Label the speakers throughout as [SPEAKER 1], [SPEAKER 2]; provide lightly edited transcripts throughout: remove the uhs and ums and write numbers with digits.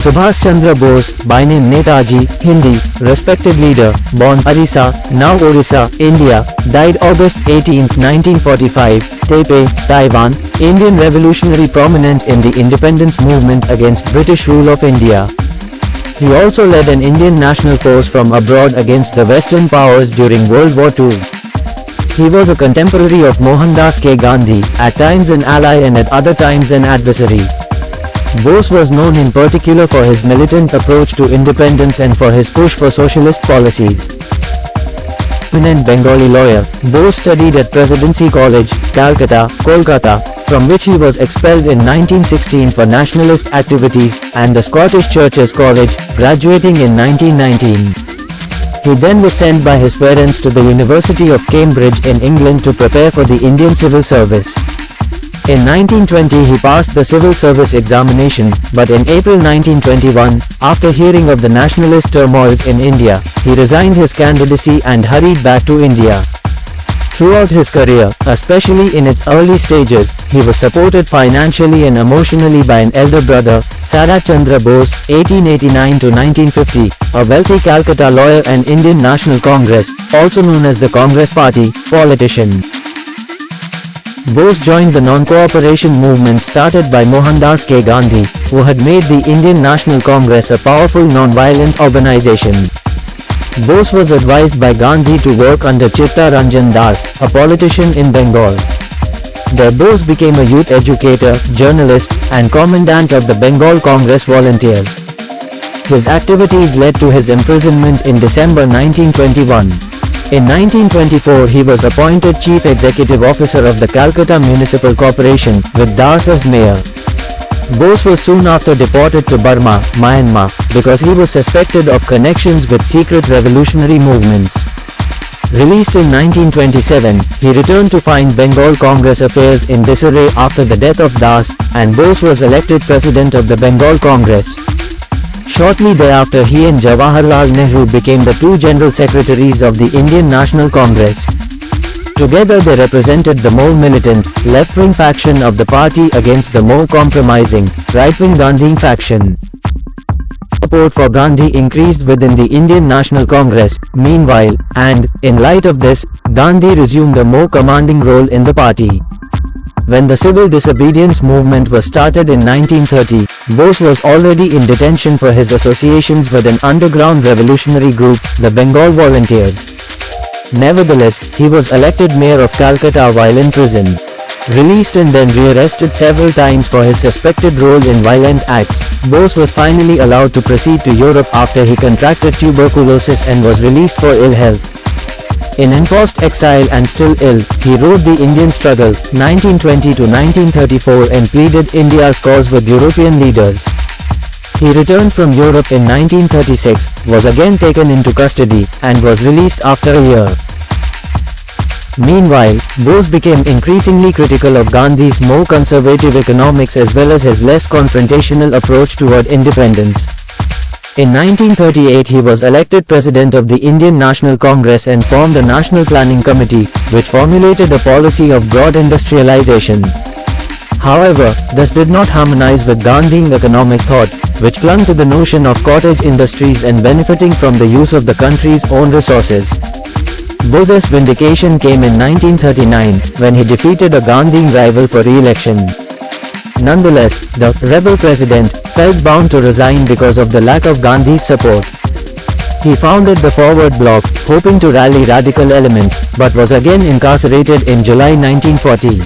[SPEAKER 1] Subhash Chandra Bose, by name Netaji, Hindi, respected leader, born Arisa, now Orissa, India, died August 18, 1945, Taipei, Taiwan, Indian revolutionary prominent in the independence movement against British rule of India. He also led an Indian national force from abroad against the Western powers during World War II. He was a contemporary of Mohandas K. Gandhi, at times an ally and at other times an adversary. Bose was known in particular for his militant approach to independence and for his push for socialist policies. Eminent Bengali lawyer, Bose studied at Presidency College, Calcutta, Kolkata, from which he was expelled in 1916 for nationalist activities, and the Scottish Churches College, graduating in 1919. He then was sent by his parents to the University of Cambridge in England to prepare for the Indian Civil Service. In 1920 he passed the civil service examination, but in April 1921, after hearing of the nationalist turmoils in India, he resigned his candidacy and hurried back to India. Throughout his career, especially in its early stages, he was supported financially and emotionally by an elder brother, Subhash Chandra Bose, 1889-1950, a wealthy Calcutta lawyer and Indian National Congress, also known as the Congress Party, politician. Bose joined the non-cooperation movement started by Mohandas K. Gandhi, who had made the Indian National Congress a powerful non-violent organization. Bose was advised by Gandhi to work under Chitta Ranjan Das, a politician in Bengal. There Bose became a youth educator, journalist, and commandant of the Bengal Congress Volunteers. His activities led to his imprisonment in December 1921. In 1924 he was appointed Chief Executive Officer of the Calcutta Municipal Corporation, with Das as mayor. Bose was soon after deported to Burma, Myanmar, because he was suspected of connections with secret revolutionary movements. Released in 1927, he returned to find Bengal Congress affairs in disarray after the death of Das, and Bose was elected President of the Bengal Congress. Shortly thereafter he and Jawaharlal Nehru became the two General Secretaries of the Indian National Congress. Together they represented the more militant, left-wing faction of the party against the more compromising, right-wing Gandhi faction. Support for Gandhi increased within the Indian National Congress, meanwhile, and, in light of this, Gandhi resumed a more commanding role in the party. When the civil disobedience movement was started in 1930, Bose was already in detention for his associations with an underground revolutionary group, the Bengal Volunteers. Nevertheless, he was elected mayor of Calcutta while in prison. Released and then rearrested several times for his suspected role in violent acts, Bose was finally allowed to proceed to Europe after he contracted tuberculosis and was released for ill health. In enforced exile and still ill, he wrote The Indian Struggle, 1920-1934 and pleaded India's cause with European leaders. He returned from Europe in 1936, was again taken into custody, and was released after a year. Meanwhile, Bose became increasingly critical of Gandhi's more conservative economics as well as his less confrontational approach toward independence. In 1938 he was elected President of the Indian National Congress and formed the National Planning Committee, which formulated a policy of broad industrialization. However, this did not harmonize with Gandhian economic thought, which clung to the notion of cottage industries and benefiting from the use of the country's own resources. Bose's vindication came in 1939, when he defeated a Gandhian rival for re-election. Nonetheless, the rebel president felt bound to resign because of the lack of Gandhi's support. He founded the Forward Bloc, hoping to rally radical elements, but was again incarcerated in July 1940.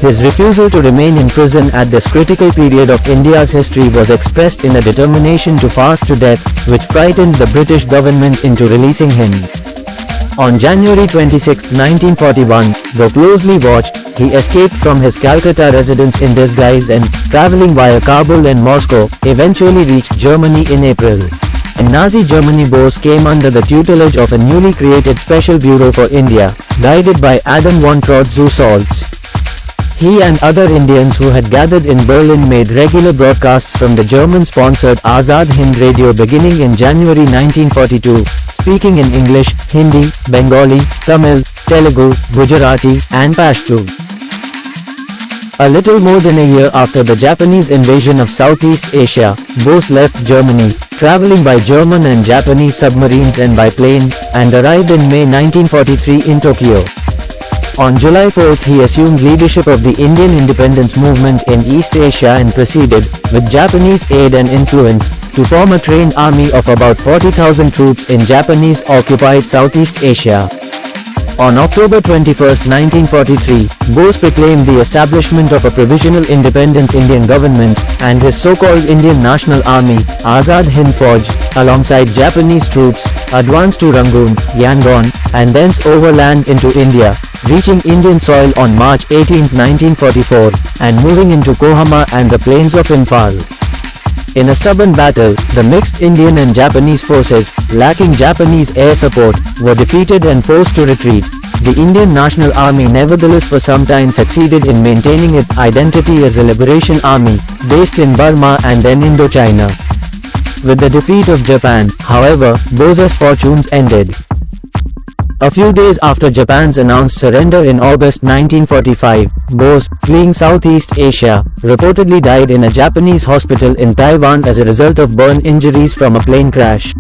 [SPEAKER 1] His refusal to remain in prison at this critical period of India's history was expressed in a determination to fast to death, which frightened the British government into releasing him. On January 26, 1941, though closely watched, he escaped from his Calcutta residence in disguise and, traveling via Kabul and Moscow, eventually reached Germany in April. In Nazi Germany Bose came under the tutelage of a newly created Special Bureau for India, guided by Adam von Trotz-Zu-Salz. He and other Indians who had gathered in Berlin made regular broadcasts from the German-sponsored Azad Hind Radio beginning in January 1942, speaking in English, Hindi, Bengali, Tamil, Telugu, Gujarati, and Pashto. A little more than a year after the Japanese invasion of Southeast Asia, Bose left Germany, traveling by German and Japanese submarines and by plane, and arrived in May 1943 in Tokyo. On July 4 he assumed leadership of the Indian independence movement in East Asia and proceeded, with Japanese aid and influence, to form a trained army of about 40,000 troops in Japanese-occupied Southeast Asia. On October 21, 1943, Bose proclaimed the establishment of a provisional independent Indian government, and his so-called Indian National Army, Azad Hind Fauj, alongside Japanese troops, advanced to Rangoon, Yangon, and thence overland into India, reaching Indian soil on March 18, 1944, and moving into Kohama and the plains of Imphal. In a stubborn battle, the mixed Indian and Japanese forces, lacking Japanese air support, were defeated and forced to retreat. The Indian National Army nevertheless for some time succeeded in maintaining its identity as a liberation army, based in Burma and then Indochina. With the defeat of Japan, however, Bose's fortunes ended. A few days after Japan's announced surrender in August 1945, Bose, fleeing Southeast Asia, reportedly died in a Japanese hospital in Taiwan as a result of burn injuries from a plane crash.